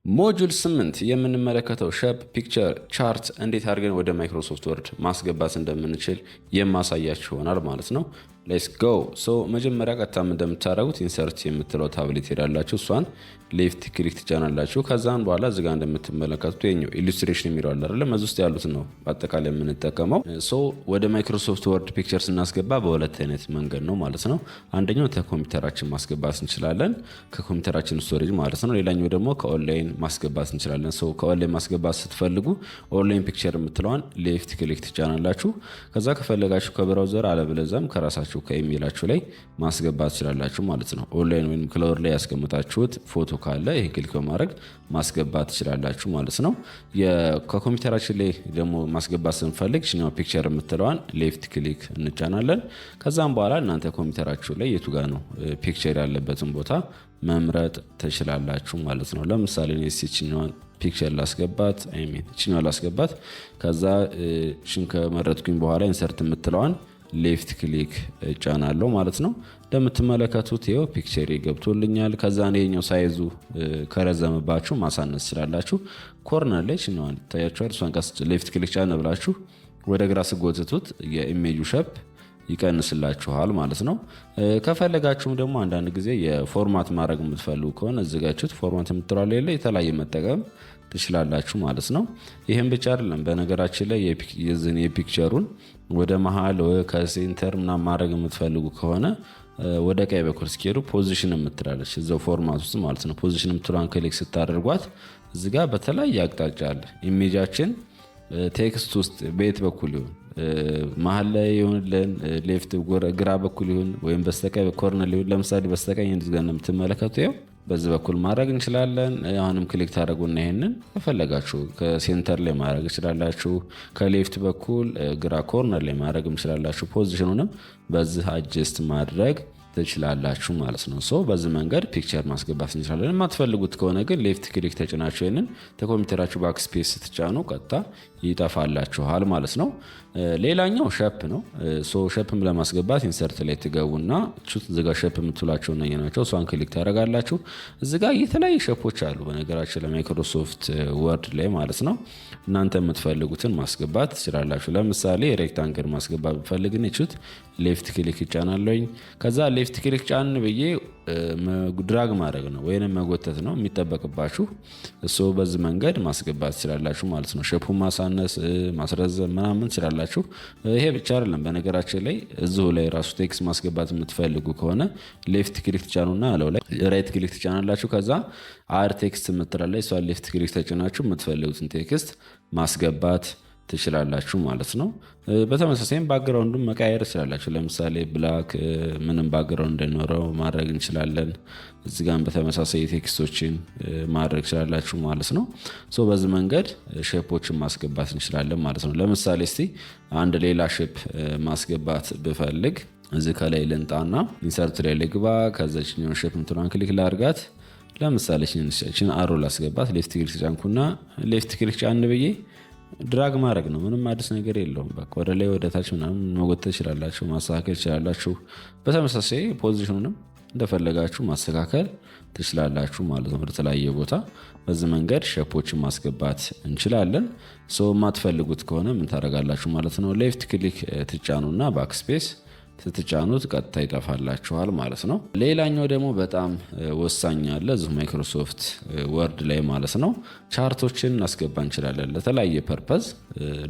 ሞጁል 8 የምንመለከተው ሼፕ ፒክቸር ቻርት እንዴት አድርገን ወደ ማይክሮሶፍት ወርድ ማስገባት እንደምንችል የማሳያችሁ ይሆናል ማለት ነው። ሌትስ ጎ። ሶ መጀመሪያ ቀጥታም እንደምታደርጉት ኢንሰርት የምትለው ታብሌት ሄዳላችሁ። እሷን ሌፍት ክሊክ ትጫናላችሁ። ከዛን በኋላ እዚጋ እንደምትመለከቱት የኛው ኢሉስትሬሽን የሚለው አለ አይደል? እዚህ ውስጥ ያሉት ነው በአጠቃላይ የምንጠቀመው። ሶ ወደ ማይክሮሶፍት ወርድ ፒክቸር ስናስገባ በሁለት አይነት መንገድ ነው ማለት ነው። አንደኛው ከኮምፒውተራችን ማስገባት እንችላለን፣ ከኮምፒውተራችን ስቶሬጅ ማለት ነው። ሌላኛው ደግሞ ከኦንላይን ማስገባት እንችላለን። ሶ ከኦንላይን ማስገባት ስትፈልጉ ኦንላይን ፒክቸር የምትለዋን ሌፍት ክሊክ ትጫናላችሁ። ከዛ ከፈለጋችሁ ከብራውዘር አለበለዚያም ከራሳችሁ ከኢሜይላችሁ ላይ ማስገባት ትችላላችሁ ማለት ነው። ኦንላይን ወይም ክላውድ ላይ ያስቀምጣችሁት ፎቶ ካለ ይሄ ክሊክ በማድረግ ማስገባት ትችላላችሁ ማለት ነው። ከኮምፒውተራችን ላይ ደግሞ ማስገባት ስንፈልግ እኛው ፒክቸር የምትለዋን ሌፍት ክሊክ እንጫናለን። ከዛም በኋላ እናንተ ኮምፒውተራችሁ ላይ የቱ ጋር ነው ፒክቸር ያለበትን ቦታ መምረጥ ትችላላችሁ ማለት ነው። ለምሳሌ እኔ እቺኛዋን ፒክቸር ላስገባት እቺኛዋን ላስገባት። ከዛ ሽን ከመረጥኩኝ በኋላ ኢንሰርት የምትለዋን ሌፍት ክሊክ እጫናለሁ ማለት ነው። እንደምትመለከቱት ይሄው ፒክቸር ገብቶልኛል። ከዛ ነው ሳይዙ ከረዘመባችሁ ማሳነስ ስላላችሁ ኮርነር ላይ እኛዋን ታያችኋል። እሷን ቀስ ሌፍት ክሊክ ጫን ብላችሁ ወደ ግራ ስጎትቱት የኢሜጁ ሼፕ ይቀንስላችኋል ማለት ነው። ከፈለጋችሁም ደግሞ አንዳንድ ጊዜ የፎርማት ማድረግ የምትፈልጉ ከሆነ እዚጋችሁት ፎርማት የምትለው ላይ የተለያየ መጠቀም ትችላላችሁ ማለት ነው። ይሄን ብቻ አይደለም፣ በነገራችን ላይ የፒክቸሩን ወደ መሃል ከሴንተር ምናምን ማድረግ የምትፈልጉ ከሆነ ወደ ቀኝ በኩል ስኬሩ ፖዚሽን የምትላለች እዛው ፎርማት ውስጥ ማለት ነው። ፖዚሽን የምትሏን ክሊክ ስታደርጓት እዚጋ በተለያየ አቅጣጫ አለ ኢሜጃችን ቴክስት ውስጥ በየት በኩል ይሁን መሃል ላይ ይሁንልን ሌፍት ግራ በኩል ይሁን ወይም በስተቀኝ ኮርነር ይሁን። ለምሳሌ በስተቀኝ እንደዚህ ጋር እንደምትመለከቱ ይኸው በዚህ በኩል ማድረግ እንችላለን። አሁንም ክሊክ ታደርጉና ይሄንን ከፈለጋችሁ ከሴንተር ላይ ማድረግ እንችላላችሁ። ከሌፍት በኩል ግራ ኮርነር ላይ ማድረግ እንችላላችሁ። ፖዚሽኑንም በዚህ አጀስት ማድረግ ትችላላችሁ ማለት ነው። ሶ በዚህ መንገድ ፒክቸር ማስገባት እንችላለን። የማትፈልጉት ከሆነ ግን ሌፍት ክሊክ ተጭናችሁ ይሄንን ከኮምፒውተራችሁ ባክስፔስ ስትጫኑ ቀጥታ ይጠፋላችኋል ማለት ነው። ሌላኛው ሼፕ ነው። ሶ ሼፕም ለማስገባት ኢንሰርት ላይ ትገቡና ቹት ዝጋ ሼፕ የምትሏቸው ናቸው። እሷን ክሊክ ታደርጋላችሁ። እዚጋ የተለያዩ ሼፖች አሉ በነገራችን ለማይክሮሶፍት ወርድ ላይ ማለት ነው። እናንተ የምትፈልጉትን ማስገባት ትችላላችሁ። ለምሳሌ ሬክታንግል ማስገባት ብፈልግ ቹት ሌፍት ክሊክ ይጫናለኝ። ከዛ ሌፍት ክሊክ ጫን ብዬ ድራግ ማድረግ ነው ወይንም መጎተት ነው የሚጠበቅባችሁ። እሱ በዚህ መንገድ ማስገባት ትችላላችሁ ማለት ነው። ሼፑን ማሳነስ ማስረዘም ምናምን ትችላላችሁ። ይሄ ብቻ አይደለም በነገራችን ላይ እዚሁ ላይ ራሱ ቴክስት ማስገባት የምትፈልጉ ከሆነ ሌፍት ክሊክ ትጫኑና አለው ላይ ራይት ክሊክ ትጫናላችሁ። ከዛ አድ ቴክስት የምትላለች እሷ ሌፍት ክሊክ ተጭናችሁ የምትፈልጉትን ቴክስት ማስገባት ትችላላችሁ ማለት ነው። በተመሳሳይም ባክግራውንዱን መቀየር ትችላላችሁ። ለምሳሌ ብላክ ምንም ባክግራውንድ እንዳይኖረው ማድረግ እንችላለን። እዚህ ጋር በተመሳሳይ ቴክስቶችን ማድረግ ትችላላችሁ ማለት ነው። ሶ በዚህ መንገድ ሼፖችን ማስገባት እንችላለን ማለት ነው። ለምሳሌ እስቲ አንድ ሌላ ሼፕ ማስገባት ብፈልግ እዚህ ከላይ ልንጣና ኢንሰርት ላይ ልግባ። ከዛችኛው ሼፕ እንትኗን ክሊክ ላድርጋት። ለምሳሌ እቺን አሮ ላስገባት። ሌፍት ክሊክ ጫንኩና ሌፍት ክሊክ ጫን ብዬ ድራግ ማድረግ ነው። ምንም አዲስ ነገር የለውም። በቃ ወደ ላይ ወደ ታች ምናምን መጎተት ትችላላችሁ፣ ማስተካከል ትችላላችሁ። በተመሳሳይ ፖዚሽኑንም እንደፈለጋችሁ ማስተካከል ትችላላችሁ ማለት ነው። ወደ ተለያየ ቦታ በዚህ መንገድ ሼፖችን ማስገባት እንችላለን። ሶ የማትፈልጉት ከሆነ ምን ታደርጋላችሁ ማለት ነው። ሌፍት ክሊክ ትጫኑና ባክስፔስ ስትጫኑት ቀጥታ ይጠፋላችኋል ማለት ነው። ሌላኛው ደግሞ በጣም ወሳኝ አለ እዚሁ ማይክሮሶፍት ወርድ ላይ ማለት ነው። ቻርቶችን እናስገባ እንችላለን ለተለያየ ፐርፐዝ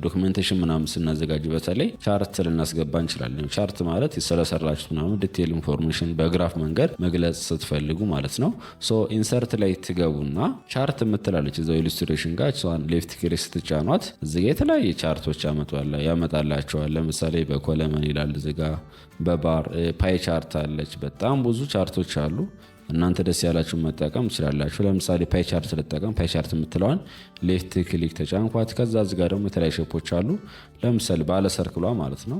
ዶክመንቴሽን ምናምን ስናዘጋጅ በተለይ ቻርት ልናስገባ እንችላለን። ቻርት ማለት ስለሰራችሁት ምናምን ዲቴል ኢንፎርሜሽን በግራፍ መንገድ መግለጽ ስትፈልጉ ማለት ነው። ሶ ኢንሰርት ላይ ትገቡና ቻርት የምትላለች እዛው ኢሉስትሬሽን ጋር እሷን ሌፍት ክሊክ ስትጫኗት እዚህ የተለያየ ቻርቶች ያመጣላቸዋል። ለምሳሌ በኮለመን ይላል እዚጋ በባር ፓይ ቻርት አለች። በጣም ብዙ ቻርቶች አሉ። እናንተ ደስ ያላችሁን መጠቀም ትችላላችሁ። ለምሳሌ ፓይ ቻርት ልጠቀም። ፓይ ቻርት የምትለዋን ሌፍት ክሊክ ተጫንኳት። ከዛ እዚጋ ደግሞ የተለያዩ ሼፖች አሉ። ለምሳሌ ባለ ሰርክሏ ማለት ነው።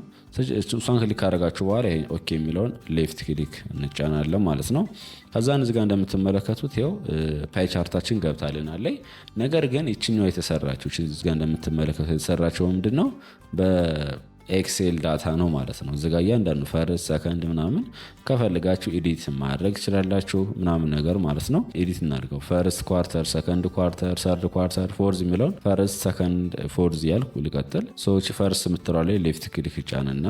እሷን ክሊክ ካደረጋችሁ በኋላ ይሄ ኦኬ የሚለውን ሌፍት ክሊክ እንጫናለን ማለት ነው። ከዛን እዚጋ እንደምትመለከቱት ይኸው ፓይ ቻርታችን ገብታልናለች። ነገር ግን ይችኛው የተሰራችው እዚጋ እንደምትመለከቱት የተሰራችው ምንድነው ኤክሴል ዳታ ነው ማለት ነው። እዚጋ እያንዳንዱ ፈርስት ሰከንድ ምናምን ከፈልጋችሁ ኤዲት ማድረግ ትችላላችሁ ምናምን ነገር ማለት ነው። ኤዲት እናድርገው። ፈርስት ኳርተር፣ ሰከንድ ኳርተር፣ ሰርድ ኳርተር፣ ፎርዝ የሚለውን ፈርስት ሰከንድ ፎርዝ ያልኩ ልቀጥል። ሰዎች ፈርስት የምትለው ላይ ሌፍት ክሊክ ጫንና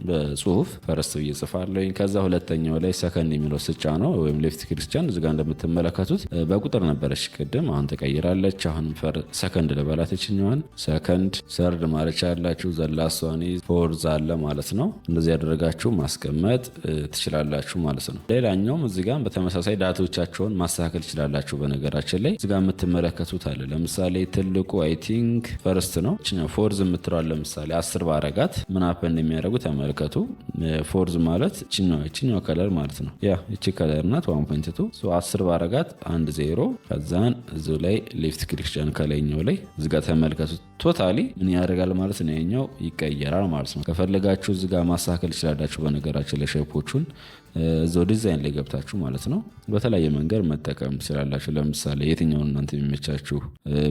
በጽሁፍ ፈርስት ብዬ ጽፋለሁኝ። ከዛ ሁለተኛው ላይ ሰከንድ የሚለው ስጫ ነው ወይም ሌፍት ክሊክ ጫን። እዚጋ እንደምትመለከቱት በቁጥር ነበረች ቅድም፣ አሁን ተቀይራለች። አሁንም ሰከንድ ልበላት ይችኛዋን። ሰከንድ ሰርድ ማለት ያላችሁ ዘላሷኒ ፎርዝ አለ ማለት ነው። እንደዚህ ያደረጋችሁ ማስቀመጥ ትችላላችሁ ማለት ነው። ሌላኛውም እዚጋ በተመሳሳይ ዳቶቻቸውን ማስተካከል ትችላላችሁ። በነገራችን ላይ እዚጋ የምትመለከቱት አለ። ለምሳሌ ትልቁ አይ ቲንክ ፈርስት ነው። ፎርዝ የምትለዋል ለምሳሌ 10 ባረጋት ምን አፕ እንደሚያደርጉ ተመልከቱ። ፎርዝ ማለት እችኛዋ ከለር ማለት ነው። ያ እቺ ከለር ናት 1.2 10 ባረጋት 1 0 ከዛን እዚ ላይ ሌፍት ክሊክ ጫን ከላይኛው ላይ እዚጋ ተመልከቱት። ቶታሊ ምን ያደርጋል ማለት ነው? ይሄኛው ይቀየራል ማለት ነው። ከፈለጋችሁ እዚጋ ማስተካከል ይችላላችሁ። በነገራችን ላይ ሼፖቹን እዛው ዲዛይን ላይ ገብታችሁ ማለት ነው በተለያየ መንገድ መጠቀም ትችላላችሁ። ለምሳሌ የትኛውን እናንተ የሚመቻችሁ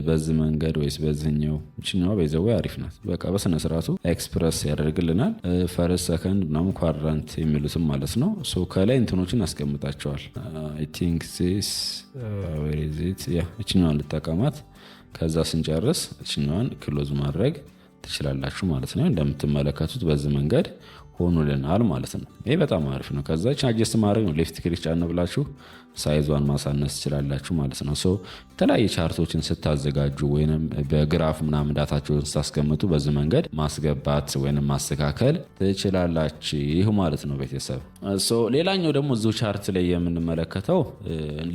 በዚህ መንገድ ወይስ በዚህኛው? እችኛዋ በይዘው አሪፍ ናት። በቃ በስነ ስርዓቱ ኤክስፕረስ ያደርግልናል። ፈርስት ሰከንድ ምናምን ኳድራንት የሚሉትም ማለት ነው። ሶ ከላይ እንትኖችን አስቀምጣቸዋል። አይ ቲንክ ዚስ ዌር ኢዝ ኢት ያ እችኛዋን ልጠቀማት። ከዛ ስንጨርስ እችኛዋን ክሎዝ ማድረግ ትችላላችሁ ማለት ነው። እንደምትመለከቱት በዚህ መንገድ ሆኖልናል ማለት ነው። ይሄ በጣም አሪፍ ነው። ከዛ አጀስት ማድረግ ነው። ሌፍት ክሊክ ጫን ብላችሁ ሳይዟን ማሳነስ ትችላላችሁ ማለት ነው። የተለያዩ ቻርቶችን ስታዘጋጁ ወይም በግራፍ ምናምን ዳታቸውን ስታስቀምጡ በዚህ መንገድ ማስገባት ወይም ማስተካከል ትችላላችሁ ማለት ነው ቤተሰብ። ሌላኛው ደግሞ እዚሁ ቻርት ላይ የምንመለከተው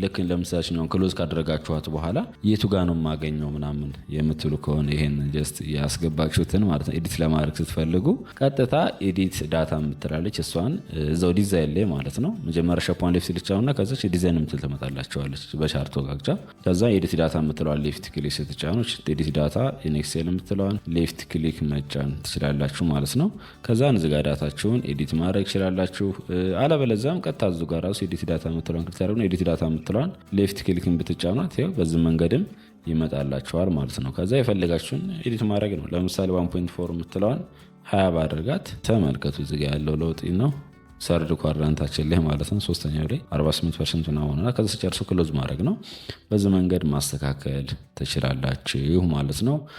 ልክ ለምሳሌ ክሎዝ ካደረጋችኋት በኋላ የቱ ጋ ነው የማገኘው ምናምን የምትሉ ከሆነ ይሄን ጀስት ያስገባችሁትን ማለት ነው ኤዲት ለማድረግ ስትፈልጉ ቀጥታ ኤዲት ዳታ የምትላለች እሷን እዛው ዲዛይን ላይ ማለት ነው መጀመሪያ ሸፖን ሌፍት ልጫውና ከዛች ዲዛይን የምትል ትመጣላችኋለች በቻርቶ ጋግጫ። ከዛ ኤዲት ዳታ የምትለዋን ሌፍት ክሊክ ስትጫኑች ኤዲት ዳታ ኢንኤክሴል የምትለዋን ሌፍት ክሊክ መጫን ትችላላችሁ ማለት ነው። ከዛ እዚጋ ዳታችሁን ኤዲት ማድረግ ትችላላችሁ። አለበለዚያም ቀጥታ እዚሁ ጋር ራሱ ኤዲት ዳታ የምትለዋን ክሊክ ታደርጉና ኤዲት ዳታ የምትለዋን ሌፍት ክሊክን ብትጫኗት ይኸው በዚህ መንገድም ይመጣላችኋል ማለት ነው። ከዛ የፈለጋችሁን ኤዲት ማድረግ ነው። ለምሳሌ 1.4 የምትለዋን 20 ባደርጋት ተመልከቱ። እዚጋ ያለው ለውጥ ነው። ሰርድ ኳድራንታችን ላይ ማለት ነው ሶስተኛው ላይ 48% ሆነና ከዛ ሲጨርሱ ክሎዝ ማድረግ ነው። በዚህ መንገድ ማስተካከል ትችላላችሁ ማለት ነው።